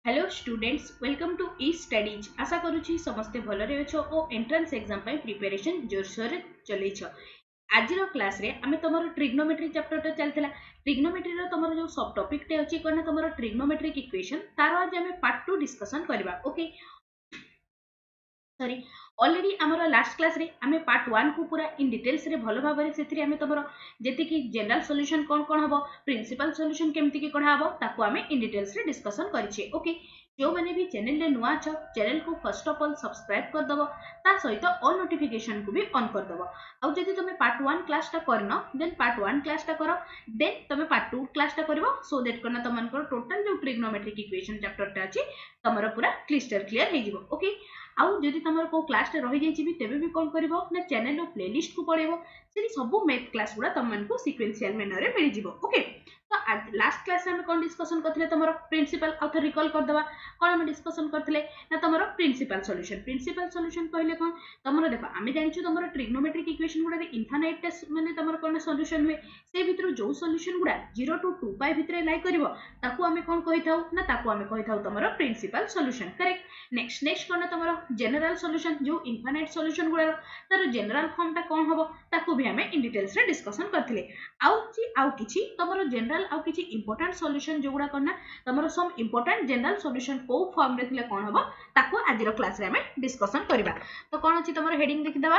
Hello students welcome to e studies आशा करुच्ची समस्ते भलरे अछ ओ एंट्रेंस एग्जाम पे प्रिपरेशन जोरसोर चलैछ। आज क्लास रे आमे तमरो ट्रिग्नोमेट्री चैप्टर चलथिला। ट्रिग्नोमेट्री रो तमरो जो सब टॉपिक टे अछि कोन तमरो ट्रिग्नोमेट्रिक इक्वेशन तार आज आमे पार्ट 2 डिस्कशन करबा। ओके सॉरी ऑलरेडी आमर लास्ट क्लास रे आमे पार्ट 1 को पूरा इन डिटेल्स रे भलो भाबरे सेथि आमे तमरो जेति कि जनरल सॉल्यूशन कोन कोन हबो प्रिंसिपल सॉल्यूशन केमति कि कढा हबो ताको आमे इन डिटेल्स रे डिस्कशन करिछे। ओके जो माने भी चैनल रे नुआ छ चैनल को फर्स्ट ऑफ ऑल सब्सक्राइब कर दबो ता सहित ऑल नोटिफिकेशन को भी ऑन कर दबो। आ जदि तुमे पार्ट 1 क्लास ता करनो देन पार्ट 1 क्लास ता करो देन तुमे पार्ट 2 क्लास ता करबो सो दैट करना तमन को टोटल जो ट्रिग्नोमेट्रिक इक्वेशन चैप्टर ता अछि तमरो पूरा क्लियर क्लियर हे जिवो। ओके आउ जदि तुम को क्लास रही जाइए तेरे भी कौन कर ना चैनल प्लेलिस्ट को पड़ेबो से सब मैथ क्लास गुड़ा तुम को सिक्वेंशियल मैनर रे मिल जिवो। ओके तो आज लास्ट क्लास में कौन डिस्कशन करथिले तुमरो प्रिंसिपल ऑथर रिकॉल कर दबा कौन हम डिस्कशन करथिले ना तुमरो प्रिंसिपल सॉल्यूशन कहले कौन तुमरो देखो आमे जानिछु तुमरो ट्रिग्नोमेट्रिक इक्वेशन गुड़ा रे इनफाइनाइट माने तुमरो कोन सॉल्यूशन हुए से भितर जो सॉल्यूशन गुड़ा 0 टू 2 पाई भितर लाई करबो ताकू आमे कोन कहि थाउ ना ताकू आमे कहि थाउ तुमरो प्रिंसिपल सॉल्यूशन। करेक्ट नेक्स्ट कोन तुमरो जनरल सॉल्यूशन जो इनफाइनाइट सॉल्यूशन गुड़ा तार जनरल फॉर्म ता कोन हबो ताकू भी आमे इन डिटेल्स रे डिस्कशन करथिले। आउ किछि तुमरो जनरल आउ किछि इंपोर्टेंट सॉल्यूशन जो गुड़ा करना तुमरो सम इंपोर्टेंट जनरल सॉल्यूशन को फॉर्म रे थिले कोन हबो ताकू आज रो क्लास रे आमे डिस्कशन करबा। तो कोन अछि तुमरो हेडिंग देखि दबा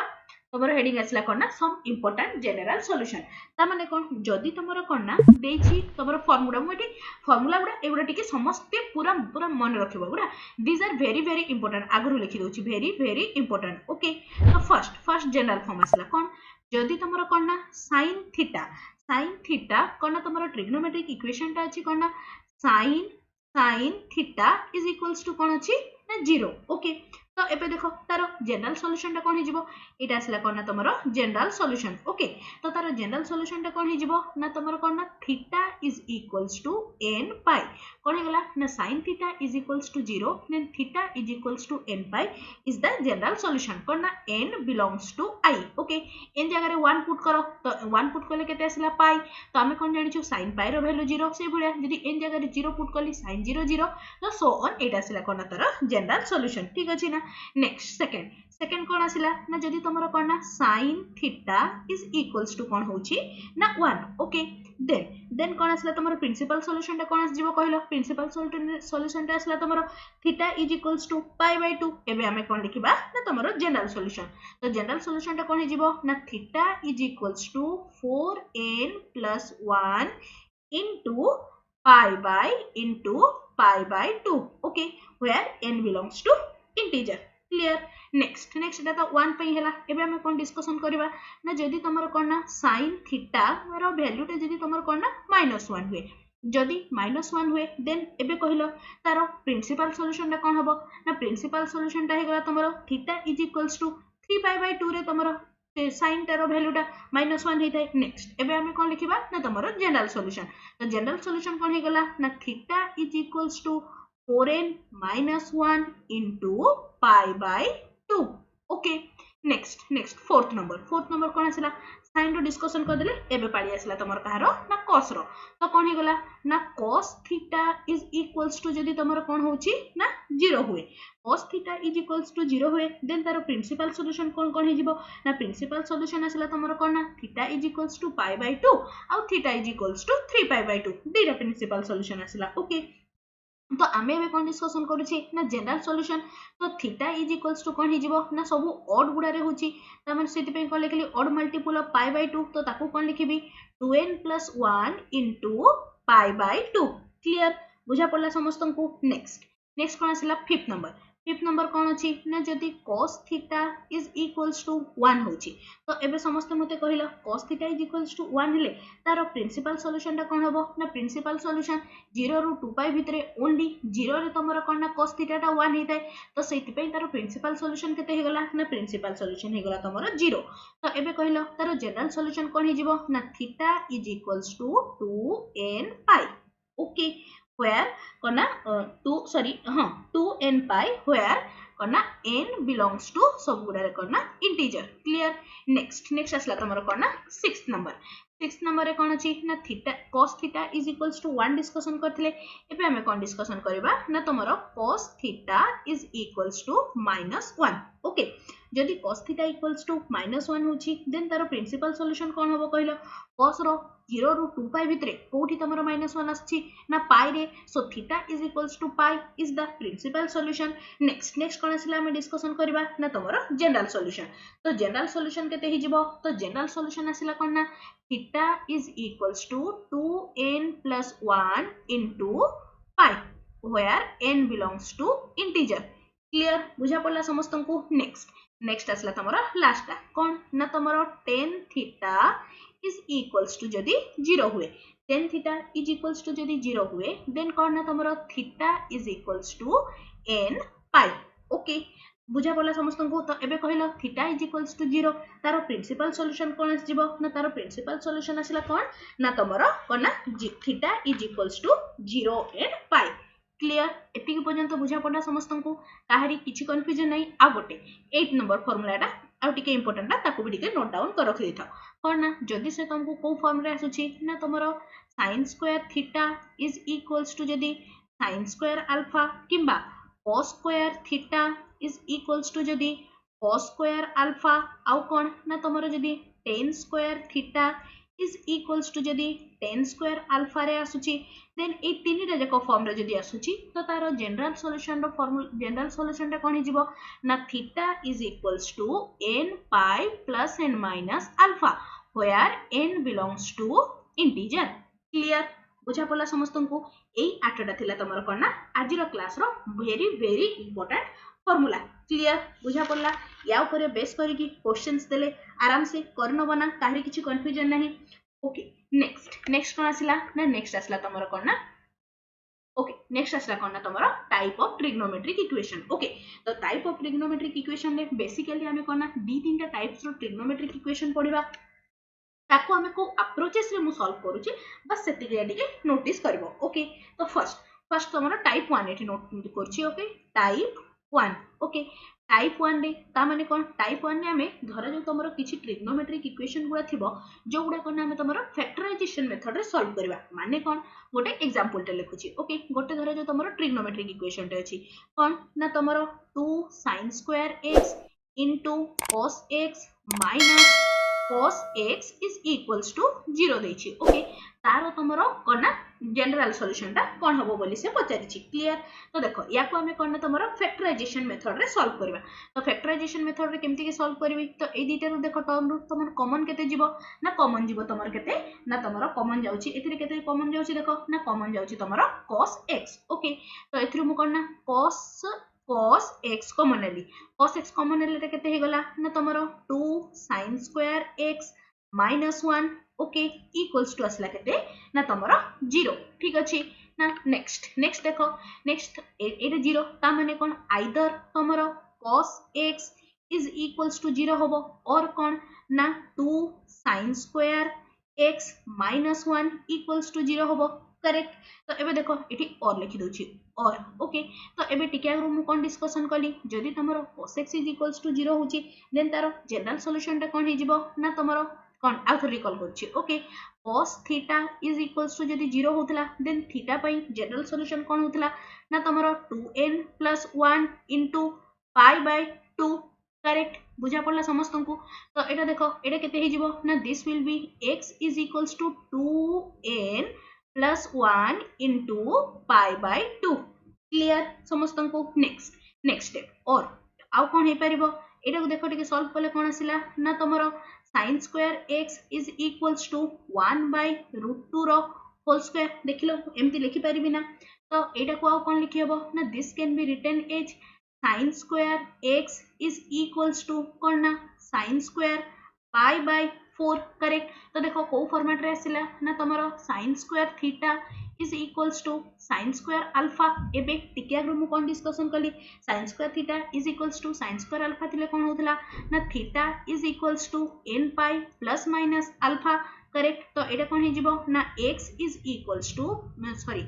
तुमरो हेडिंग आसला कोन ना सम इंपोर्टेंट जनरल सॉल्यूशन ता माने कोन जदी तुमरो कोन ना देछि तुमरो फॉर्मूला मुटी फॉर्मूला गुड़ा एगुड़ा टिके समस्त पूरा पूरा मन रखिबो गुड़ा these are very very important आगु लिखि दोछि वेरी वेरी इंपोर्टेंट। ओके तो फर्स्ट जनरल फॉर्म आसला कोन जदी तुमरो कोन ना sin थीटा कोन ना तुमरो ट्रिग्नोमेट्रिक इक्वेशन ता अछि कोन ना sin theta is equals to कोन अछि ना 0। ओके तो एबे देखो तारो जनरल सॉल्यूशन ता कोन हे जिवो एटा आसला कोन ना तुमरो जनरल सॉल्यूशन। ओके तो तारो जनरल सॉल्यूशन ता कोन हे जिवो ना तुमरो कोन ना theta is equals to n pi कोन हे गला ना sin theta is equals to 0 then theta is equals to n pi is the general solution कोन ना n belongs to i। Okay n जगह रे 1 पुट करो तो 1 पुट करले केते आसला पाई तो हमें कोन जानि छु sin पाई रो वैल्यू 0 से भलिया जदी n जगह रे 0 पुट करली sin 0 0 तो सो ऑन एटा आसला कोन ना तारो जनरल सॉल्यूशन। ठीक अछि ना नेक्स्ट सेकंड कोन आसिला ना जदी तमरो कोन ना sin theta is equals to कोन होची ना 1। ओके देन कोन आसिला तमरो प्रिंसिपल सॉल्यूशन ता कोन आस जिवो कहलो प्रिंसिपल सॉल्यूशन ता आसिला तमरो theta is equals to pi by 2 एबे हमें कोन लिखिबा ना तमरो जनरल सॉल्यूशन तो जनरल सॉल्यूशन ता कोन हे जिवो ना theta is equals to 4n + 1 into pi by 2। okay where n belongs to integer। Clear next data 1 पे हैला एबे हम कोन डिस्कशन करबा ना जदी तमरो कोन ना sin थीटा रो वैल्यू टे जदी तमरो कोन ना -1 हुए जदी -1 हुए देन एबे कहिलो तारो प्रिंसिपल सॉल्यूशन ता कोन हबो ना प्रिंसिपल सॉल्यूशन ता हे गला तमरो theta is equals to 3 pi by 2 रे तमरो sin तारो वैल्यू ता -1 हेतै। नेक्स्ट एबे हम कोन लिखिबा ना तमरो जनरल सॉल्यूशन तो जनरल सॉल्यूशन कोन हे गला ना theta is equals to 4n - 1 into pi by 2। Okay next fourth number कोन आसला sin रो डिस्कशन कर देले एबे पाडी आसला तमर कहारो ना cos रो तो कोन हे गला ना cos theta is equals to जदी तमर कोन होची ना 0 हुए cos theta is equals to 0 हुए देन तारो प्रिंसिपल सॉल्यूशन कोन हे जिवो ना प्रिंसिपल सॉल्यूशन आसला तमर कोन ना theta is equals to pi by 2 or theta is equals to 3 pi by 2 दीटा प्रिंसिपल सॉल्यूशन आसला। ओके तो आमे एबे कोन डिस्कशन करूची ना जनरल सॉल्यूशन तो थीटा इज इक्वल्स टू कोन हे जिवो ना सब ऑड गुडा रे होची त मन सेति पे कोन लिखली odd multiple of pi by 2 तो ताको कोन लिखिबी 2n + 1 into pi by 2। Clear बुझा पड़ला समस्त को। नेक्स्ट कोन आसला फिफ्थ नंबर कोन अछि ना जदी cos theta is equals to 1 होची तो एबे समस्त मते कहिलो cos theta is equals to 1 हेले तारो प्रिंसिपल सॉल्यूशन ता कोन हबो ना प्रिंसिपल सॉल्यूशन 0 ରୁ 2 पाई भितरे ओनली 0 रे तमरो कोन ना cos थीटा ता 1 हेतै तो सेति पे तारो प्रिंसिपल सॉल्यूशन केते हे गला ना प्रिंसिपल सॉल्यूशन हे गला तमरो 0। तो एबे कहिलो तारो जनरल सॉल्यूशन कोन हे जिवो ना theta is equals to 2n pi. Okay where कना 2n pi where कना n belongs to सब गुडा रे कना इंटीजर। क्लियर नेक्स्ट आसला तमरो कना सिक्स्थ सिक्स नंबर रे कौन अच्छी ना theta cos theta is equals to 1 discussion करथिले एबे हमें कौन डिस्कशन करबा ना तमरो cos theta is equals to -1 okay जदि cos थीटा इक्वल्स टू -1 होची देन तारो प्रिंसिपल सॉल्यूशन कौन होबो कहलो cos रो 0 ରୁ 2 पाई भितरे कोठी तमरो -1 आछि ना पाई रे so theta is equals to pi is the principal solution next कौन आसिला हमें डिस्कशन करबा ना तमरो जनरल सॉल्यूशन तो जनरल सॉल्यूशन केते हि जिवो तो जनरल सॉल्यूशन आसिला कोन ना theta is equals to 2n plus 1 into pi where n belongs to integer clear बुझा पड़ला समस्त को नेक्स्ट आसला तमरा लास्ट टा कोन ना तमरो tan theta is equals to जदी 0 हुए tan theta is equals to जदी 0 हुए देन कोन ना तमरो theta is equals to n pi okay बुझा पड़ला समस्त को तो एबे कहलो थीटा इज इक्वल्स टू 0 तारो प्रिंसिपल सॉल्यूशन कोन आसीबो ना तारो प्रिंसिपल सॉल्यूशन आसीला कोन ना तमरो कोन ना theta is equals to 0 and pi clear एति पर्यंत बुझा पड़ला समस्त को काहरी किछि कंफ्यूजन नै आ गोटे 8 नंबर फार्मूलाटा आ टिके इंपोर्टेंट ताको भी टिके नोट डाउन कर रखि देथा कोन ना जदी से तुमको को फॉर्म रे आसुची ना तमरो sin square theta is equals to जदी sin स्क्वायर अल्फा किबा cos square theta is equals to जदी cos square alpha आउ कोन ना तमरो जदी tan square theta is equals to जदी tan square alpha रे आसुची देन ए तीनिटा जको फॉर्म रे जदी आसुची तो तारो जनरल सॉल्यूशन रो फॉर्मूला जनरल सॉल्यूशन रे कोन हि जिवो ना theta is equals to n pi plus n minus alpha where n belongs to integer clear बुझा पड़ला समस्त को एई आठटा थिला तमरो कोन ना आजिरो क्लास रो वेरी इंपोर्टेंट फॉर्मूला क्लियर बुझा पड़ला या ऊपर बेस करिकी क्वेश्चंस देले आराम से करनो बना काहरी किछि कंफ्यूजन नाही ओके नेक्स्ट कोन आसिला ना नेक्स्ट आसला तमरो कोन ना ओके नेक्स्ट आसला कोन ना तमरो type of trigonometric equation okay तो टाइप ऑफ ट्रिग्नोमेट्रिक इक्वेशन ले बेसिकली हमें कोन ना दी तीनटा टाइप्स रो ट्रिग्नोमेट्रिक इक्वेशन पढिबा ताको हमें को अप्रोचेस रे मु सॉल्व करूची बस सेति टिके नोटिस करबो ओके तो फर्स्ट तमरो टाइप 1 एठी नोट करची ओके टाइप 1 ओके टाइप 1 रे ता माने कोन टाइप 1 ने हमें धर जो तमरो किछि ट्रिग्नोमेट्रिक इक्वेशन गुडा थिबो जो गुडा कोन हमें तमरो फैक्टराइजेशन मेथड रे सॉल्व करबा माने कोन गोटे एग्जांपल टे लिखुची ओके गोटे धर जो तमरो ट्रिग्नोमेट्रिक इक्वेशन टे अछि कोन ना तमरो 2 sin square x cos x minus cos x is equals to 0 देछि ओके तारो तमरो कोन ना जनरल सॉल्यूशन ता कोन हबो बोली से पचारिछि क्लियर तो देखो या को हमें कोन ना तमरो फैक्टराइजेशन मेथड रे सॉल्व करबा तो फैक्टराइजेशन मेथड रे केमति के सॉल्व करबी तो ए दीटा रो देखो टर्म रो तमरो कॉमन केते जीवो ना कॉमन जीवो तमरो केते ना तमरो कॉमन जाउछि एथिरे केते कॉमन जाउछि देखो ना कॉमन जाउछि तमरो cos x ओके तो एथिरे मु कोन ना cos x कॉमन लेली cos x कॉमन लेले केते हे गला ना तमरो 2 sin square x minus 1 okay equals to असला केते ना तमरो 0 ठीक अछि ना नेक्स्ट देखो नेक्स्ट एटा 0 ता माने कोन either तमरो cos x is equals to 0 होबो और कोन ना 2 sin square x minus 1 equals to 0 होबो करेक्ट तो एबे देखो एठी और लिखि दोछि और ओके तो एबे टिके आगु मु कोन डिस्कशन कली जदी तमरो cos x is equals to 0 होछि देन तारो जनरल सॉल्यूशन टा कोन हे जिवो ना तमरो कोन आउथर रिकॉल करछि okay cos theta is equals to जदी 0 होतला then theta pi general solution कोन होतला ना तमरो 2n + 1 * π/2 करेक्ट बुझा पड़ला समस्त को तो एटा देखो एटा केते हे जिवो ना this will be x is equals to 2n + 1 * π/2 clear समस्त को नेक्स्ट स्टेप और आउ कोन हे परिबो एटा को देखो टिके सॉल्व करले कोन आसिला ना तमरो sin square x is equals to 1/√2 रो होल स्क्वायर देखिलो एमती लिखि परिबि ना तो एटा को आ कोन लिखि हबो ना this can be written as sin square x is equals to कोन ना sin स्क्वायर π/4 करेक्ट तो देखो को फॉर्मेट रे आसिला ना तमरो sin square theta is equals to sin square alpha एबे टिके आगु मु कोन डिस्कशन कली sin square theta is equals to sin square alpha थिले कोन होतला ना theta is equals to n pi plus minus alpha correct तो एटा कोन हे जिवो ना x is equals to sorry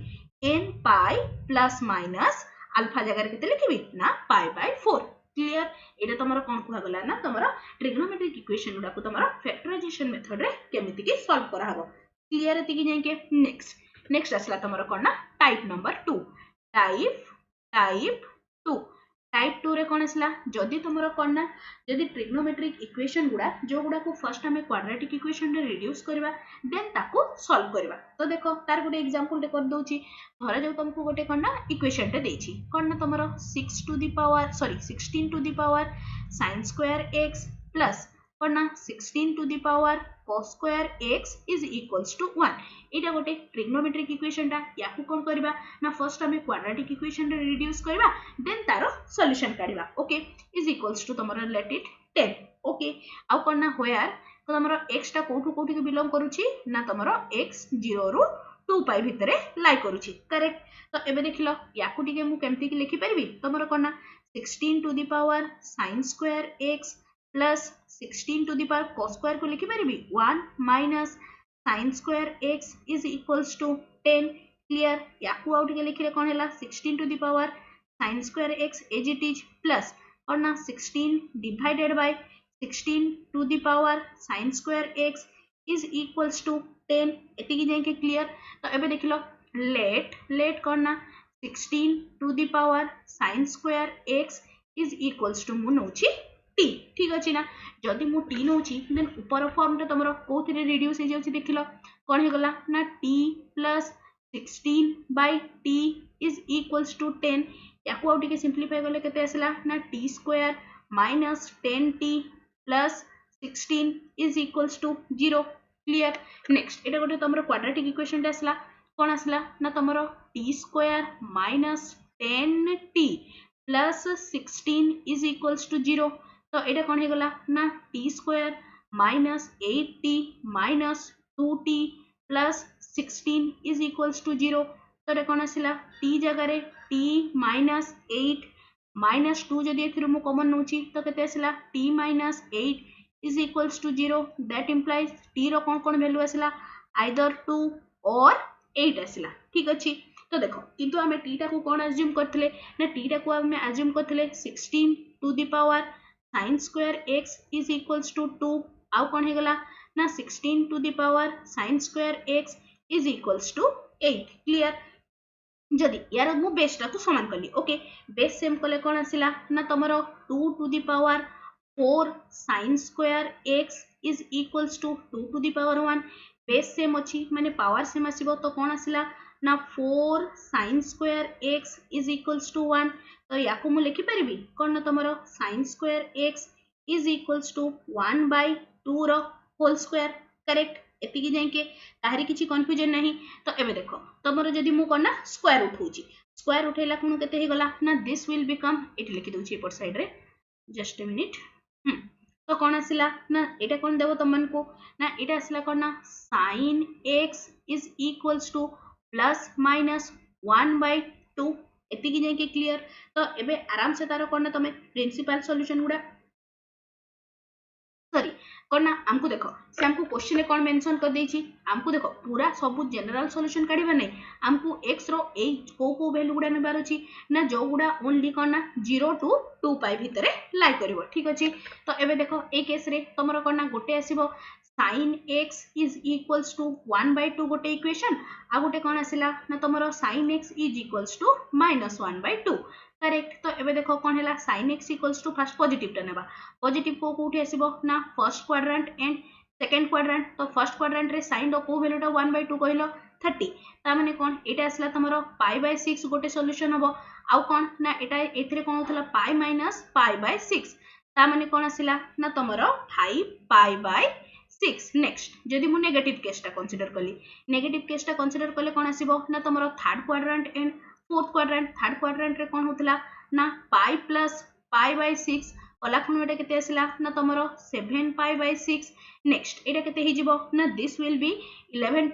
n pi plus minus alpha जगह केते लिखिबी ना pi/4 क्लियर एटा तमरो कोन कुहा गला ना तमरो ट्रिग्नोमेट्रिक इक्वेशन गुडा को तमरो फैक्टराइजेशन मेथड रे केमिति के सॉल्व करा हबो क्लियर एति कि जाय के नेक्स्ट असला तमरो कोन ना टाइप नंबर 2 टाइप 2 टाइप 2 रे कोन असला जदी तमरो कोन ना जदी ट्रिग्नोमेट्रिक इक्वेशन गुडा जो गुडा को फर्स्ट हमें क्वाड्रेटिक इक्वेशन रे रिड्यूस करबा देन ताको सॉल्व करबा तो देखो तार गोटे एग्जांपल टे कर दोची धरा जो तुमको गोटे कोन ना इक्वेशन टे देछि कोन ना तमरो 6 to the power sorry 16 to the power sin square x plus कोन ना 16 to the power cos square x is equals to 1 एटा गोटे ट्रिग्नोमेट्रिक इक्वेशन टा याकू कोन करबा ना फर्स्ट हमें क्वाड्रेटिक इक्वेशन रे रिड्यूस करबा देन तारो सॉल्यूशन काढिबा ओके इज इक्वल्स टू तमरो लेट इट 10 ओके आ कोन ना होयार तो तमरो x टा कोठू कोठी के बिलोंग करूची ना तमरो x 0 रु 2 पाई भितरे लाई करूची करेक्ट तो एबे देखिलो याकू टिके मु केमति कि लिखि परबी तमरो कोन ना 16 to the power sin square x plus 16 to the power cos square को लिखि परबी 1 minus sin square x is equals to 10 clear याकू आउट के लिखिले कोन हैला 16 to the power sin square x as it is plus और ना 16 divided by 16 to the power sin square x is equals to 10 एति कि जाय के क्लियर तो एबे देखिलो लेट करना 16 to the power sin square x is equals to मु नउची t ठीक अछि ना जदी मु t नउची देन ऊपर फॉर्म रे तमरो कोथि रिड्यूस हे जाउची देखिलो कोन हे गला ना t plus 16 by t is equals to 10 याकू आउट के सिंपलीफाई करले केते आसला ना t square minus 10t plus 16 is equals to 0 clear next एटा गोटे तमरो क्वाड्रेटिक इक्वेशन आसला कोन आसला ना तमरो t square minus 10t plus 16 is equals to 0 तो एटा कोन हे गला ना t square minus 8t minus 2t plus 16 is equals to 0 तो एटा कोन आसिला t जगह रे t माइनस 8 माइनस 2 जदी एथिरु मु कॉमन नउची तो केते आसिला t minus 8 is equals to 0 that implies t रो कोन वैल्यू आसिला आइदर 2 और 8 आसिला ठीक अछि तो देखो किंतु हमें t टा को कोन अज्यूम करथले ना t टा को हमें अज्यूम करथले 16 to the power sin square x is equals to 2 आउ कोन हे गला ना 16 to the power sin square x is equals to 8 clear जदी यार मु बेस टा को समान करली ओके बेस सेम कले कोन आसिला ना तमरो 2 to the power 4 sin square x is equals to 2 to the power 1 base same अछि माने पावर सेम आसीबो तो कोन आसिला ना 4 sin square x is equals to 1 तो याकू मु लिखि परबी कोन ना तमरो sin square x is equals to 1 by 2 रो होल स्क्वायर करेक्ट एति कि जाय के ताहरी किछि कंफ्यूजन नाही तो एबे देखो तमरो जदी मु कोन ना स्क्वायर उठौची स्क्वायर उठैला कोन केते हे गला ना दिस विल बिकम इट लिखि दोची पर साइड रे जस्ट अ मिनिट तो कोन आसिला ना एटा कोन देबो तमन को ना एटा आसिला कोन ना sin x is equals to plus minus 1 by 2 एति कि जाय के क्लियर तो एबे आराम से तारो कोन ना तमे प्रिंसिपल सॉल्यूशन गुडा सॉरी कोन ना हमको देखो से हमको क्वेश्चन में कोन मेंशन कर देछि हमको देखो पूरा सब जनरल सॉल्यूशन काढिबा नै हमको x रो ए को वैल्यू गुडा नेबार अछि ना जो गुडा ओनली कोन ना 0 टू 2 पाई भितरे लाई करबो ठीक अछि तो एबे देखो ए केस रे तमरो कोन ना गोटे आसीबो sin x is equals to 1 by 2 गोटे इक्वेशन आ गोटे कोन आसिला ना तमरो sin x is equals to -1 by 2 correct तो एबे देखो कोन हैला sin x equals to first positive टा नेबा पॉजिटिव को कोठी आसीबो ना first quadrant and second quadrant तो फर्स्ट क्वाड्रेंट रे sin रो को वैल्यू टा 1 by 2 कहलो 30 ता माने कोन एटा आसला तमरो पाई by 6 गोटे सॉल्यूशन हबो आउ कोन ना एटा एथरे कोन होतला पाई माइनस पाई by 6 ता माने कोन आसिला ना तमरो 5 पाई by 6 नेक्स्ट जदी मु नेगेटिव केस टा कंसीडर कली नेगेटिव केस टा कंसीडर कले कोन आसीबो ना तमरो third quadrant and fourth quadrant third quadrant रे कोन होतला ना पाई प्लस पाई by 6 कला खन एटा केते आसिला ना तमरो 7 पाई by 6 नेक्स्ट एटा केते हि जिवो ना this will B 11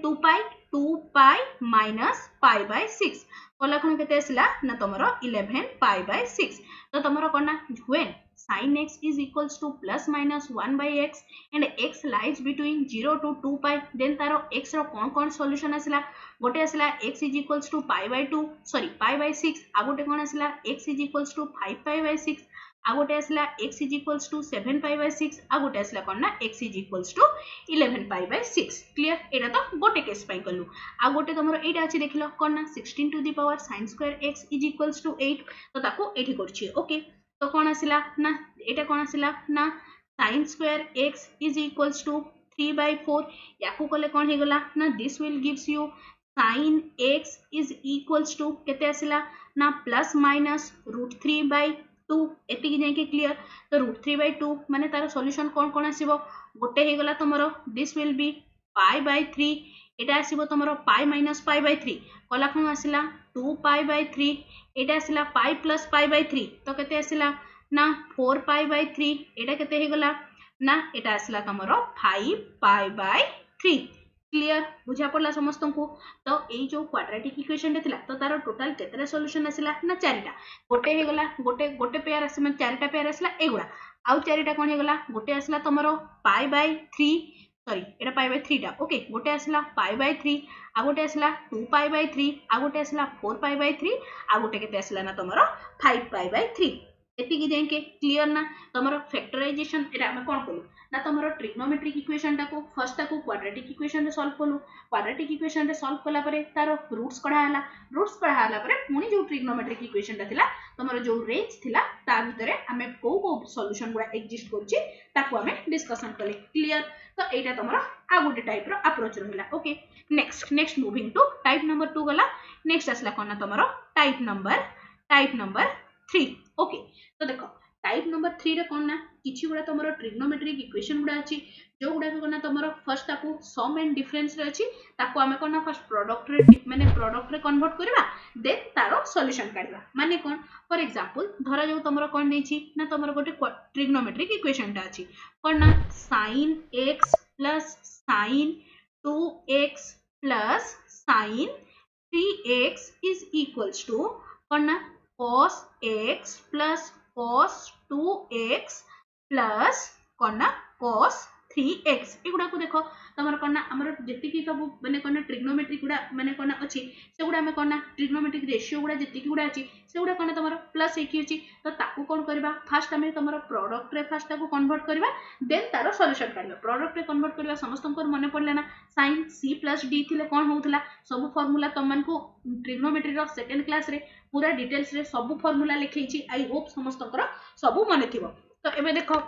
2 pi minus pi by 6 कला खन केते आसिला ना तमरो 11 पाई by 6 तो तमरो कोन ना when sin x is equals to plus minus 1 by x and x lies between 0 to 2 pi then तारो x रो कोन सॉल्यूशन आसिला गोटे आसिला x is equals to pi by 2 sorry pi by 6 आ गोटे कोन आसिला x is equals to 5 pi by 6 आ गोटे आसला x is equals to 7 pi by 6 आ गोटे आसला कोन ना x is equals to 11 pi by 6 clear एटा तो गोटे केस पाई कलु आ गोटे तमरो एटा अछि देखिलो कोन ना 16 to the power sin square x is equals to 8 तो ताको एठी करछि ओके तो कोन आसला ना एटा कोन आसला ना sin square x is equals to 3 by 4 याकू कले कोन हे गला ना this will gives you sin x is equals to केते आसिला ना प्लस माइनस √3 by 2 एति जाय के क्लियर तो √3 by 2 माने तार सॉल्यूशन कोन कोन आसीबो गोटे हे गला तमरो this will be pi by 3 Etah आसीबो तमरो pi minus pi by 3 कला कोन आसिला 2 पाई by 3 Etah आसिला pi plus pi by 3 तो केते आसिला ना 4 पाई by 3 एटा केते हे गला ना एटा आसिला तमरो 5 पाई by 3 क्लियर बुझा पड़ला समस्त को तो एई जो क्वाड्रेटिक इक्वेशन रे थिला तो तार टोटल केतरा सॉल्यूशन आसिला ना चारिटा गोटे हे गला गोटे गोटे पेयर आसे मन चारिटा पेयर आसिला एगुडा आउ चारिटा कोन हे गला गोटे आसिला तमरो pi by 3 sorry Etah pi by 3 टा ओके गोटे आसिला पाई बाय 3 आ गोटे आसिला 2 पाई बाय 3 आ गोटे आसिला 4 पाई बाय 3 आ गोटे केते आसिला ना तमरो 5 पाई बाय 3 एति जाए के क्लियर ना तमरो फैक्टराइजेशन एटा हम कोन कलु ना तमरो ट्रिग्नोमेट्रिक इक्वेशन टा को फर्स्ट टा को क्वाड्रेटिक इक्वेशन रे सॉल्व कलु क्वाड्रेटिक इक्वेशन रे सॉल्व कला परे तारो रूट्स कढा हला परे पुनी जो ट्रिग्नोमेट्रिक इक्वेशन टा थिला तमरो जो रेंज थिला ता भितरे हमें को सॉल्यूशन गुडा एग्जिस्ट करछि ताको हमें डिस्कशन कले क्लियर तो एटा तमरो आ गुटे टाइप रो अप्रोच रहला okay next moving to type number 2 गला नेक्स्ट असला कोन तमरो टाइप नंबर 3 ओके तो देखो टाइप नंबर 3 रे कोन ना किछि गुडा तमरो ट्रिग्नोमेट्रिक इक्वेशन गुडा अछि जो गुडा कोन ना तमरो फर्स्ट ताको सम एंड डिफरेंस रे अछि ताको हमें कोन ना फर्स्ट प्रोडक्ट रे कन्वर्ट करबा देन तारो सॉल्यूशन काढबा माने कोन फॉर एग्जांपल धरा जो तमरो कोन देछि ना तमरो गोटे ट्रिग्नोमेट्रिक इक्वेशन टा अछि कोन ना sin x plus sin 2x plus sin 3x is equals to कोन ना cos x plus cos 2x plus कोन ना cos 3x एगुडा को देखो तमर कोना हमर जति की सब माने कोना ट्रिग्नोमेट्रिक गुडा माने कोना अछि से गुडा हमें कोना ट्रिग्नोमेट्रिक रेशियो गुडा जति की गुडा अछि से गुडा कोना तमर प्लस एकी अछि तो ताकू कोन करबा फर्स्ट हमें तमर प्रोडक्ट रे फर्स्ट ताकू कन्वर्ट करबा देन तारो सॉल्यूशन करबा प्रोडक्ट रे कन्वर्ट करबा समस्त को मने पड़ले ना sin c plus d थिले कोन होउतला सब फार्मूला तमन को ट्रिग्नोमेट्री रो सेकंड क्लास रे पूरा डिटेल्स रे सब फार्मूला लिखैछि आई होप समस्त को सब मने थिबो तो एबे देखो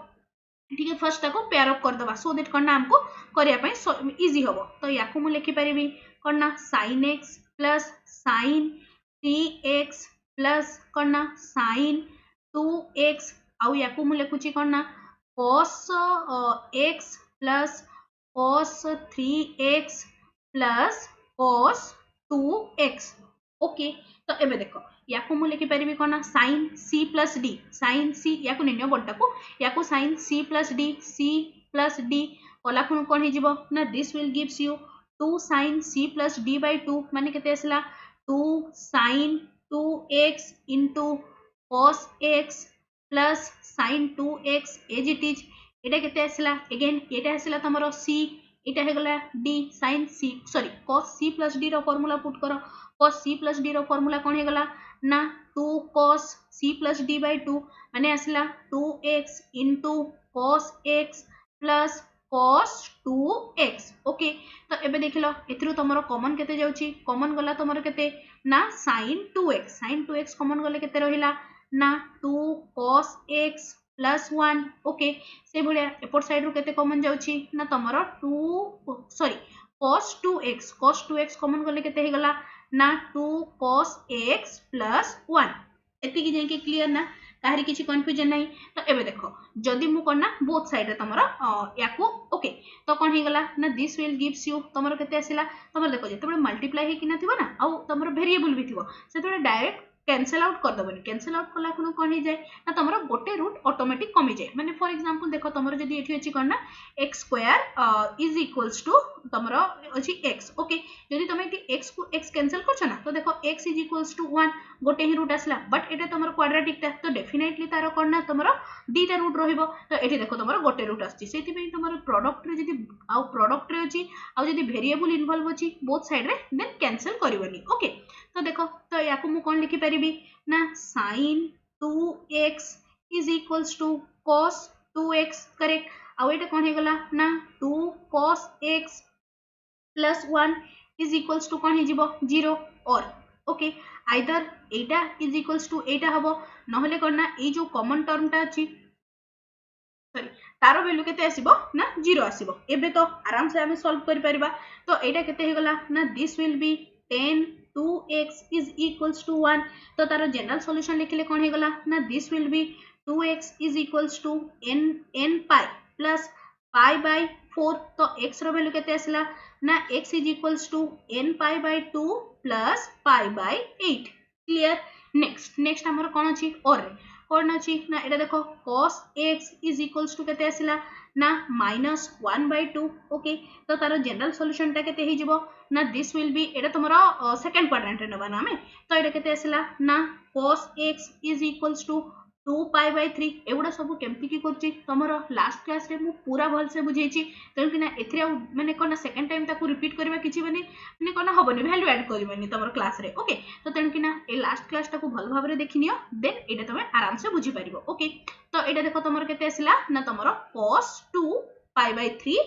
ठीक है फर्स्ट ताको पेयर अप कर दबा सो दैट करना हमको करिया पई इजी होबो तो याकू मु लिखि परिबी करना sin x plus sin 3x plus करना sin 2x आउ याकू मु लिखुची करना cos x plus cos 3x plus cos 2x okay तो एबे देखो याकू मु लिखि परिबी करना sin c plus d sin c याकू निन्यो बडटा को याकू sin c plus d कला खुन कोन हे जिवो ना this will gives you 2 sin c plus d by 2 माने केते असला 2 sin 2x into cos x plus sin 2x as it is एटा केते असला अगेन एटा असला तमरो c एटा हे गला d sin c sorry cos c plus d रो फार्मूला पुट करो cos c plus d रो formula कोन हे गला ना 2 cos c plus d by 2 माने असला 2x into cos x plus cos 2x okay तो एबे देखिलो एथरो तमरो कॉमन केते जाउची कॉमन गला तमरो केते ना sin 2x कॉमन गले केते रहिला ना 2 cos x plus 1 ओके से भलिया एपोर्ट साइड रो केते कॉमन जाउची ना तमरो 2 सॉरी cos 2x कॉमन गले केते हे गला ना 2 cos x plus 1 एति की जाय के क्लियर ना काहरी किछि कंफ्यूजन नाही तो एबे देखो जदी मु करना बोथ साइड रे तमरो याकू ओके तो कोन हे गला ना दिस विल गिव्स यू तमरो केते आसिला तमरो देखो जेते मल्टीप्लाई हे कि ना थिबो ना आ तमरो वेरिएबल भी थिबो सेते डायरेक्ट कैंसिल आउट कर दबनी कैंसिल आउट कला खुन कोन हे जाय ना तमरो गोटे रूट ऑटोमेटिक कमी जाय माने फॉर एग्जांपल देखो तमरो जदी एठी अछि करना x square is equals to तमरो अछि x ओके जदी तमे एठी x को x कैंसिल करछ ना तो देखो x इज इक्वल्स टू 1 गोटे ही रूट आसला बट एटा तमरो क्वाड्रेटिक ता तो डेफिनेटली तारो करना तमरो दीटा रूट रहिबो तो एठी देखो तमरो गोटे रूट आछि सेति पे तमरो प्रोडक्ट रे जदी आ प्रोडक्ट रे अछि आ जदी वेरिएबल इन्वॉल्व अछि बोथ साइड रे देन कैंसिल करबनी ओके तो देखो तो याकू मु कोन लिखि परिबी ना sin 2x is equals to cos 2x correct आउ एटा कोन हे गला ना 2 cos x plus 1 is equals to कोन हे जिवो 0 और ओके आइदर एटा इज इक्वल्स टू एटा हबो नहले कोन ना ए जो कॉमन टर्मटा अछि सॉरी तार वैल्यू केते आसीबो ना 0 आसीबो एबे तो आराम से हमें सॉल्व करि परिबा तो एटा केते हे गला ना this will be 10 2x is equals to 1 तो तार जनरल सॉल्यूशन लिखले कोन हे गला ना this will be 2x is equals to n pi plus pi by 4 तो x रो वैल्यू केते आसला ना x is equals to n pi by 2 plus pi by 8 clear next हमर कोन अछि और कौन अच्छी ना एटा देखो cos x is equals to केते आसिला ना -1/2 ओके तो तार जनरल सॉल्यूशन टा केते हे जिवो ना this will B Etah तमरो second quadrant रे नबा ना हमें तो एटा केते आसिला ना cos x is equals to 2π/3 एगुडा सब केमती की करछि तमरो लास्ट क्लास रे मु पूरा भल से बुझेछि तेन कि ना एथरे माने कोना सेकंड टाइम ताकू रिपीट करबा किछि माने कोना हबनी वैल्यू ऐड करबनी तमरो क्लास रे ओके तो तेन कि ना ए लास्ट क्लास टाकू भल भाबरे देखिनियो देन एटा तमे आराम से बुझी परिबो ओके तो एटा देखो तमरो केते आसिला ना तमरो cos 2π/3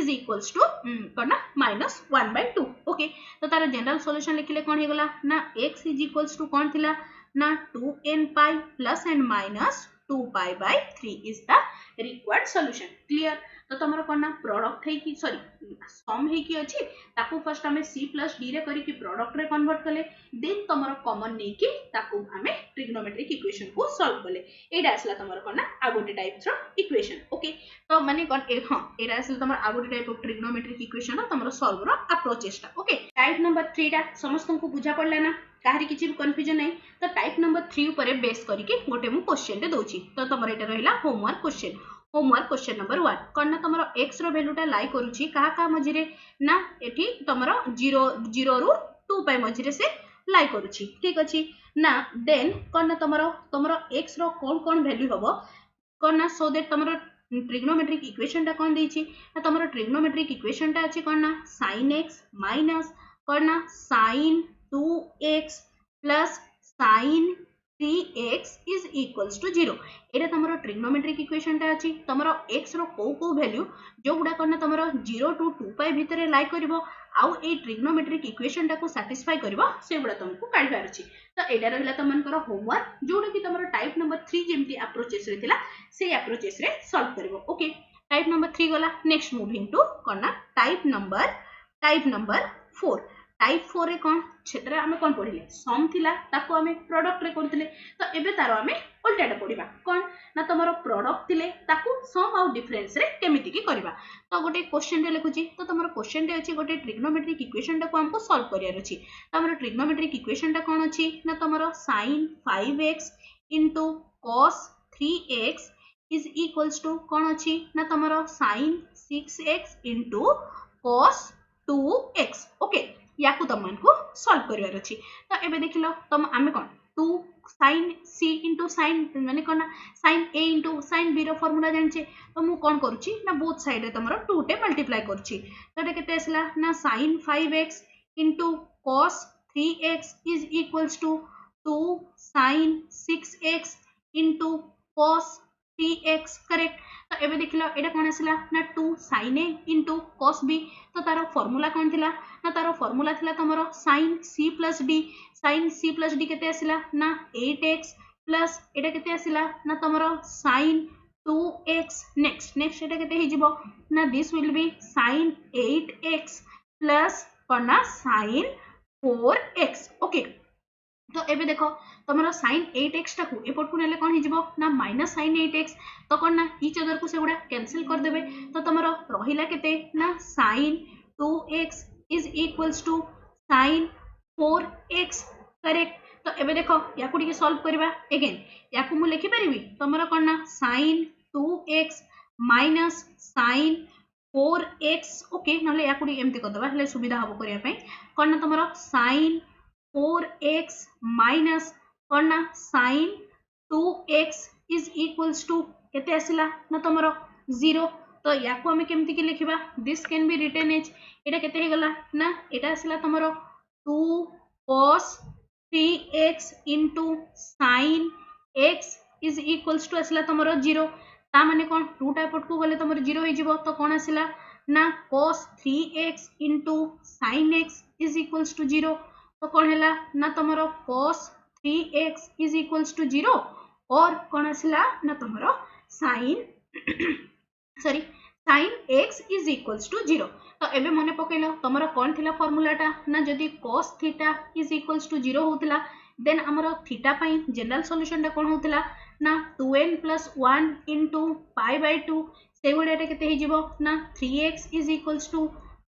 इज इक्वल्स टू कोना -1/2 ओके तो तार जनरल सॉल्यूशन लिखले कोन हे गला ना x इज इक्वल्स टू कोन थिला ना 2n pi plus and minus 2π/3 is the required solution clear तो तमरो कोन ना प्रोडक्ट है कि सॉरी सम है कि अछि ताकू फर्स्ट हमें c plus d रे करी कि प्रोडक्ट रे कन्वर्ट कले देन तमरो कॉमन नै कि ताकू हमें ट्रिग्नोमेट्रिक इक्वेशन को सॉल्व कले एडा आसला तमरो कोन ना आगोटे टाइप्स रो इक्वेशन ओके तो माने कोन हां एडा आसला तमरो आगोटे टाइप ऑफ ट्रिग्नोमेट्रिक इक्वेशन रो तमरो सॉल्व रो अप्रोचेस टा ओके टाइप नंबर 3 टा समस्त को बुझा पड़ला ना काहरी किछि भी कंफ्यूजन नै तो टाइप नंबर 3 ऊपर बेस करके गोटे मु क्वेश्चन दे दोछि तो तमर एटा रहिला होमवर्क क्वेश्चन नंबर 1 कन्ना तमरो x रो वैल्यूटा लाई करूछि का मझिरे ना एठी तमरो 0 रु 2 पाई मझिरे से लाई करूछि ठीक अछि ना देन कन्ना तमरो x रो कोन वैल्यू हबो कन्ना सो दैट तमरो ट्रिग्नोमेट्रिक इक्वेशन टा कोन देछि ना तमरो ट्रिग्नोमेट्रिक इक्वेशन टा अछि कन्ना sin x माइनस कन्ना sin 2x plus sin 3x is equals to 0 Etah तमरो trigonometric equation टा अछि तमरो x रो को वैल्यू जो गुडा करना तमरो 0 टू 2 पाई भितरे लाई करबो आउ ए ट्रिग्नोमेट्रिक इक्वेशन टा को सैटिस्फाई करबो से गुडा तुमको काढबार अछि तो एटा रहला तमनकर होमवर्क जोडा कि तमरो टाइप नंबर 3 जेमती अप्रोचेस रे थिला से अप्रोचेस रे सॉल्व करबो ओके टाइप नंबर 3 गला नेक्स्ट मूविंग टू करना टाइप नंबर 4 टाइप 4 रे कोन क्षेत्र हमें कोन पढिले सम थिला ताको हमें प्रोडक्ट रे करथिले तो एबे तारो हमें उल्टाटा पढिबा कोन ना तमरो प्रोडक्ट थिले ताको सम आउ डिफरेंस रे केमिति की करबा तो गोटे क्वेश्चन रे लिखुची तो तमरो क्वेश्चन रे अछि गोटे ट्रिग्नोमेट्रिक इक्वेशन टा को हमको सॉल्व करियार अछि तमरो ट्रिग्नोमेट्रिक इक्वेशन टा कोन अछि ना तमरो sin 5x cos 3x is equals to कोन अछि ना तमरो sin 6x cos 2x okay याकू तमन को सॉल्व करिवार अछि तो एबे देखिलो तम आमे कोन 2 sin c sin माने कोन sin a sin b रो फार्मूला जानछे तो मु कोन करूची ना बोथ साइड रे तमरो 2 टे मल्टीप्लाई करूची तो एटा केते आसला ना sin 5x cos 3x is equals to 2 sin 6x cos 3x correct तो एबे देखिलो एटा कोन आसला ना 2 sin a cos b तो तारो फार्मूला कोन थिला ना तारो फार्मूला थिला तमरो sin c plus d केते आसिला ना 8x प्लस एटा केते आसिला ना तमरो sin 2x नेक्स्ट एटा केते हे जिवो ना this will B sin 8x plus कोना sin 4x ओके तो एबे देखो तमरो sin 8x टाकू एपट को नेले कोन हे जिवो ना माइनस sin 8x तो कोन ना ईच अदर को सेगुडा कैंसिल कर देबे तो तमरो रहिला केते ना sin 2x is equals to sin 4x correct तो एबे देखो याकू टिके सॉल्व करबा अगेन याकू मु लिखि परिबी तमरो कोन ना sin 2x minus sin 4x okay नले याकू टिके एमती कर दबा हले सुविधा हबो करिया पई कोन ना तमरो sin 4x minus कोन ना sin 2x is equals to केते आसिला ना तमरो 0 तो याकू हमें केमती के लिखिबा this can be written as एटा केते हे गला ना एटा आसिला तमरो 2 cos 3x sin x is equals to आसला तुमर 0 ता माने कोन रूट एपट को गले तुमर 0 हो जिवो तो कोन आसला ना cos 3x into sin x is equals to 0 तो कोन हैला ना तुमर cos 3x is equals to 0 और कोन आसला ना तुमर sin sorry sin x is equals to 0 तो एबे मने पकेलो तुमर कोन थिला फार्मूलाटा ना जदी cos theta is equals to 0 होतला देन हमर थीटा पई जनरल सॉल्यूशन टा कोन होतला ना 2n plus 1 into pi by 2 से गुडाटा केते हे जिवो ना 3x is equals to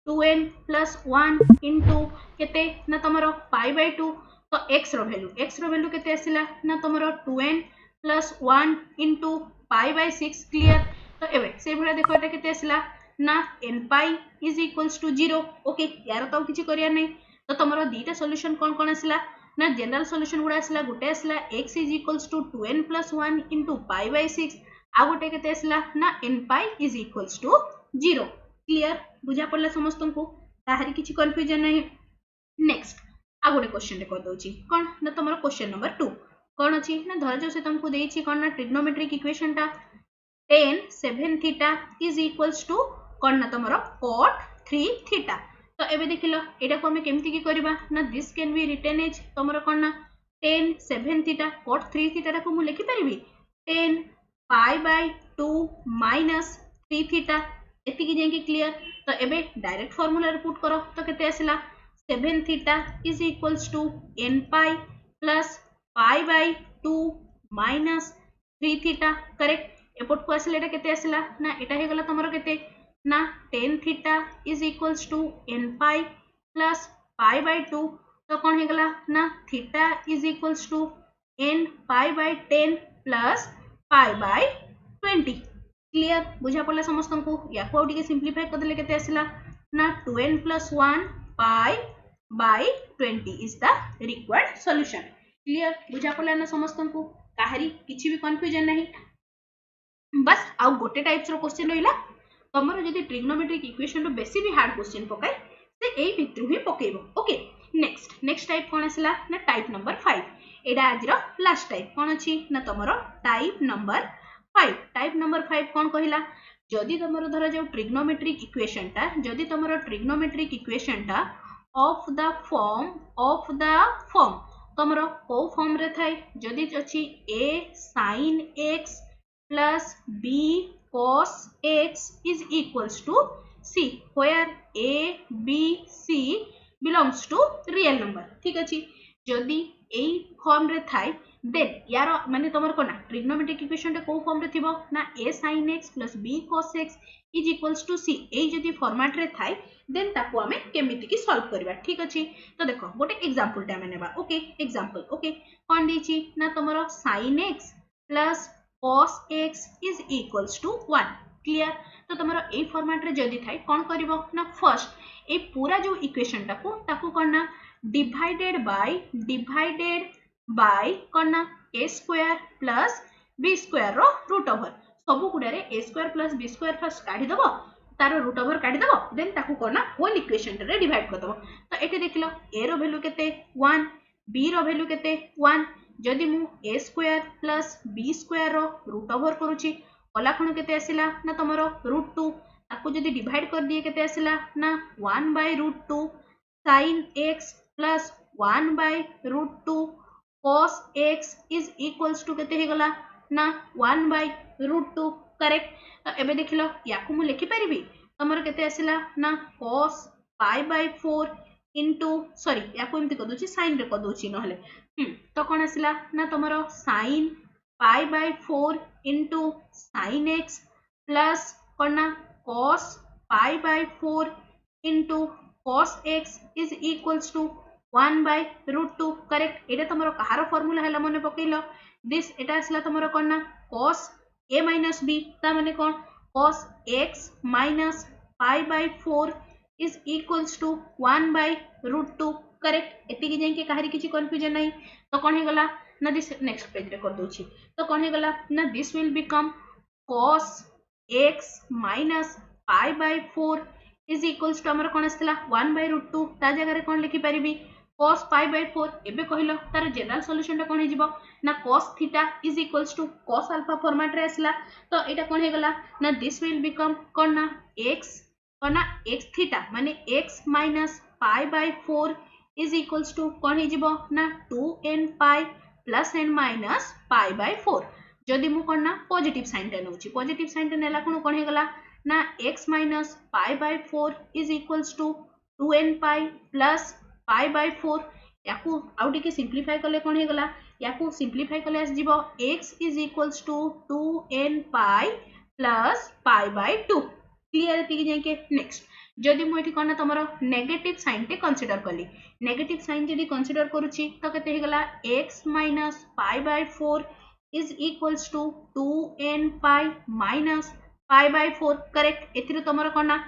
2n plus 1 into केते ना तुमर pi by 2 तो x रो वैल्यू केते आसिला ना तुमर 2n plus 1 into pi by 6 clear तो एबे से भला देखो एटा केते आसिला ना n pi is equals to 0 okay यार तो किछि करिया नै तो तमरो दीटा सॉल्यूशन कोन कोन आसिला ना general solution गुडा आसिला Gute आसिला x is equals to 2n plus 1 into pi by 6 आ गुटे केते आसिला ना n pi is equals to 0 clear बुझा पड़ला समस्तन को ताहारी किछि कंफ्यूजन नै नेक्स्ट आ गुटे क्वेश्चन रे कर दोची कोन ना तमरो क्वेश्चन नंबर 2 कोन अछि ना धर जो से तुमको देछि कोन ना ट्रिग्नोमेट्रिक इक्वेशन टा tan 7 theta is equals to कोन ना तमरो cot 3 theta तो एबे देखिलो एटा को हमें केमति की करबा ना this can be written as तमरो कोन ना tan 7 theta cot 3 theta को मु लिखि परिबी tan pi by 2 minus 3 theta एति की जेंके क्लियर तो एबे डायरेक्ट फार्मूला रे पुट करो तो केते आसिला 7 theta is equals to n pi plus pi by 2 minus 3 theta correct एपट को आसिला एटा केते आसिला ना एटा हे गला तमरो केते ना tan theta is equals to n pi plus pi by 2 तो कोन हे गला ना theta is equals to n pi by 10 plus pi by 20 clear बुझा पड़ला समस्तन को या को टिके सिंपलीफाई कर देले केते आसिला ना 2n plus 1 pi by 20 is the required solution clear बुझा पड़ला ना समस्तन को काहरी किछि भी कंफ्यूजन नहीं बस आ गोटे टाइप्स रो क्वेश्चन रहिला तमरो जदी ट्रिग्नोमेट्रिक इक्वेशन रो बेसी भी हार्ड क्वेश्चन पकाय से एई भितरु ही पकेइबो ओके नेक्स्ट टाइप कोन आसिला ना टाइप नंबर 5 एडा आज रो लास्ट टाइप कोन अछि ना तमरो टाइप नंबर 5 कोन कहिला जदी तमरो धरा जो ट्रिग्नोमेट्रिक इक्वेशन टा ऑफ द फॉर्म तमरो को फॉर्म रे थाई जदी अछि a sin x plus b cos x is equals to c where a b c belongs to real number ठीक अछि जदी एई फॉर्म रे थाई देन यार माने तमर कोना ट्रिग्नोमेट्रिक इक्वेशन रे को फॉर्म रे थिबो ना a sin x plus b cos x is equals to c एई जदी फॉर्मेट रे थाई देन ताको हमें केमिति की सॉल्व करबा ठीक अछि तो देखो गोटे एग्जांपल टा मानेबा ओके एग्जांपल ओके कोन दिछि ना तमरो sin x plus cos x is equals to 1 clear तो तमरो ए फॉर्मेट रे जदी थाई कोन करिवो ना फर्स्ट ए पूरा जो इक्वेशन ताको करना डिवाइडेड बाय करना a square plus b square रो रूट ओवर सब गुडा रे a square plus b square first काढी दबो तारो रूट ओवर काढी दबो देन ताको करना होल इक्वेशन रे डिवाइड कर दबो तो एटे देखिलो a रो वैल्यू केते 1 b रो वैल्यू केते 1 जदि मु a square plus b square रो रूट ओवर करूची कला खण केते आसिला ना तमरो रूट 2 ताको जदि डिवाइड कर दिए केते आसिला ना 1 by root 2 sin x plus 1 by root 2 cos x is equals to केते हे गला ना 1 बाय रूट 2 करेक्ट तो एबे देखिलो याकु मु लिखि परिबी तमरो केते आसिला ना cos pi by 4 into sorry याकु एमति क दोची sin रे क दोची नहले तो कोन आसिला ना तमरो sin pi by 4 into sin x plus कोना cos pi by 4 into cos x is equals to 1 by root 2 correct एटा तमरो कहारो फार्मूला हला मने पकेइलो दिस एटा आसला तमरो कोना cos a minus b ता माने कोन cos x minus pi by 4 is equals to 1 by root 2 correct एति की जाई के कहारी किछि कंफ्यूजन नाही तो कोन हे गला ना दिस नेक्स्ट पेज रे कर दोछि तो कोन हे गला ना this will become cos x minus pi by 4 is equals to हमर कोन आस्तला 1 by root 2 ता जगह रे कोन लिखि परिबी cos pi by 4 एबे कहिलो तार जनरल सॉल्यूशन टा कोन हे जिवो ना cos theta is equals to cos alpha format रे आसला तो एटा कोन हे गला ना दिस विल बिकम कोन ना x थीटा माने x minus pi by 4 is equals to कोन हे जिवो ना 2n pi plus n minus pi by 4 जदि मु कोन ना पॉजिटिव साइन टा नउची पॉजिटिव साइन टा नेला कोन हे गला ना x minus pi by 4 is equals to 2n pi plus pi by 4 याकू आउ टिके सिंप्लीफाई कले कोन हे गला याकू सिंप्लीफाई कले आस जिवो x is equals to 2n pi plus pi by 2 clear एति जाके नेक्स्ट जदि मु एठी कोन तमरो नेगेटिव साइन टे कंसीडर कली नेगेटिव साइन जदि कंसीडर करूची तो केते हे गला x minus pi by 4 is equals to 2n pi minus pi by 4 correct एथिरो तमरो कोन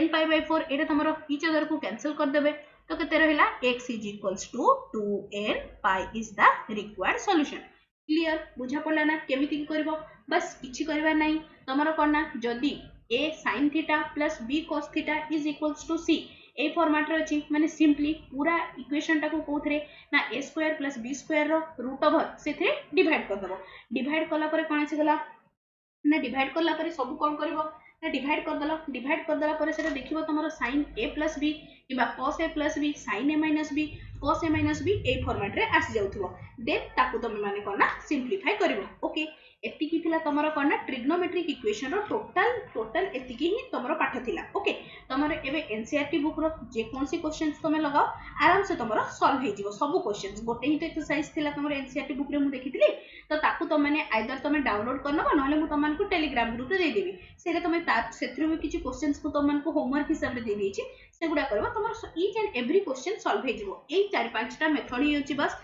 n pi by 4 एटा तमरो ईच अदर को कैंसिल कर देबे तो केते रहिला x is equals to 2n pi is the required solution clear बुझा पड़ला ना केमिति की करबो बस किछि करबा नाही तमरो कोना जदी a sin theta plus b cos theta is equals to c A format रे अछि माने सिंपली पूरा इक्वेशन टा को कोथरे ना a square plus b square रो रूट ओवर सेथरे डिवाइड कर दबो डिवाइड कला परे कोन अछि गला ना डिवाइड करला परे सब कोन करबो ना डिवाइड कर दला परे सेटा देखिबो तमरो sin a plus b किबा cos a plus b sin a minus b cos a minus b A format रे आसी जाउथबो देन ताकू तमे माने कोना सिंप्लीफाई करबो ओके एतिकी थिला तमरो कोना ट्रिग्नोमेट्रिक इक्वेशन रो टोटल एतिकी ही तमरो पाठ थिला ओके तमरो एबे एनसीईआरटी बुक रो जे कोनसी क्वेश्चंस तमे लगाओ आराम से तमरो सॉल्व हे जिवो सब क्वेश्चंस गोटे ही तो एक्सरसाइज थिला तमरो एनसीईआरटी बुक रे मु देखितली तो ताकू तमे माने आइदर तमे डाउनलोड करनबो नहले मु तमन को टेलीग्राम ग्रुप रे दे देबी सेरे तमे सेथरो भी किछि क्वेश्चंस को तमन को होमवर्क हिसाब रे दे देछि सेगुडा करबो तमरो each and every question solve हे जिवो एई 4-5 टा मेथड ही अछि बस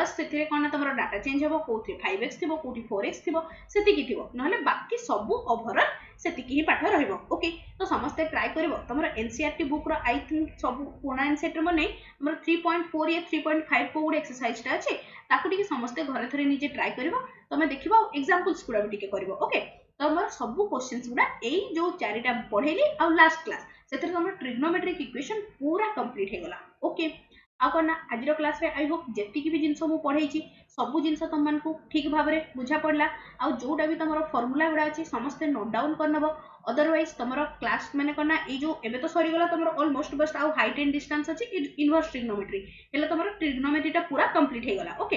सेथे कोन तमरो डाटा चेंज होबो कोथि 5x थिबो कोथि 4x थिबो सेति की थिबो नहले बाकी सब ओवरऑल सेति की ही पाठ रहइबो ओके तो समस्त ट्राई करबो तमरो एनसीईआरटी बुक रो आई थिंक सब पुणा एनसीईआरटी रो नै हमरो 3.4 या 3.5 को गुड एक्सरसाइज टा अछि ताकू टिके समस्त घरे थरे निजे ट्राई करबो तमे देखिबो एग्जांपल्स पुरा टिके करबो ओके तो हमर सब क्वेश्चंस गुडा एई जो चारिटा पढेली आ लास्ट क्लास सेथरे हमर ट्रिग्नोमेट्रिक इक्वेशन पूरा कंप्लीट हे गला ओके आकना आज क्लास रे आई होप जेति की भी जिंस मु पढाई सब जिंस तुम मन को ठीक भाव रे बुझा पड़ला आ जोटा भी तुम फॉर्मूला गुडा अछि समस्त नोट डाउन करनबो अदरवाइज तुमरो क्लास माने कोना ए जो एबे तो सरी गला तुमरो ऑलमोस्ट बस आ हाइट एंड डिस्टेंस अछि इनवर्स ट्रिग्नोमेट्री हेले तुमरो ट्रिग्नोमेट्री टा पूरा कंप्लीट हे गला ओके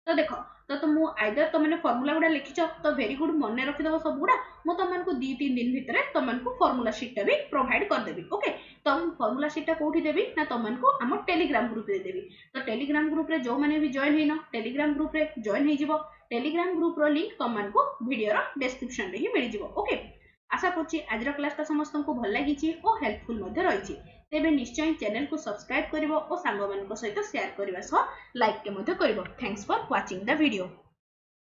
तो देखो तो मु आइदर तुम मैंने फॉर्मूला गुडा लिखिछ तो वेरी गुड मन रखि दबो सब गुडा मु तुम मन को 2-3 दिन भितरे तुम मन को फॉर्मूला शीट टा भी प्रोवाइड कर देबी ओके तो फॉर्मूला शीट टा कोठी देबी ना तुम मन को हम टेलीग्राम ग्रुप रे देबी तो टेलीग्राम ग्रुप रे जो माने भी जॉइन हेनो टेलीग्राम ग्रुप रे जॉइन हे जिवो टेलीग्राम ग्रुप रो लिंक तुम मन को वीडियो रो डिस्क्रिप्शन रे ही मिल जिवो ओके आशा करछि आज रो क्लास ता समस्त को भल लागिछि और हेल्पफुल मध्ये रहिछि तेबे निश्चय चैनल को सब्सक्राइब करिवो और सांग मान को सहित शेयर करबा सह लाइक के मध्ये करिवो thanks for watching the video.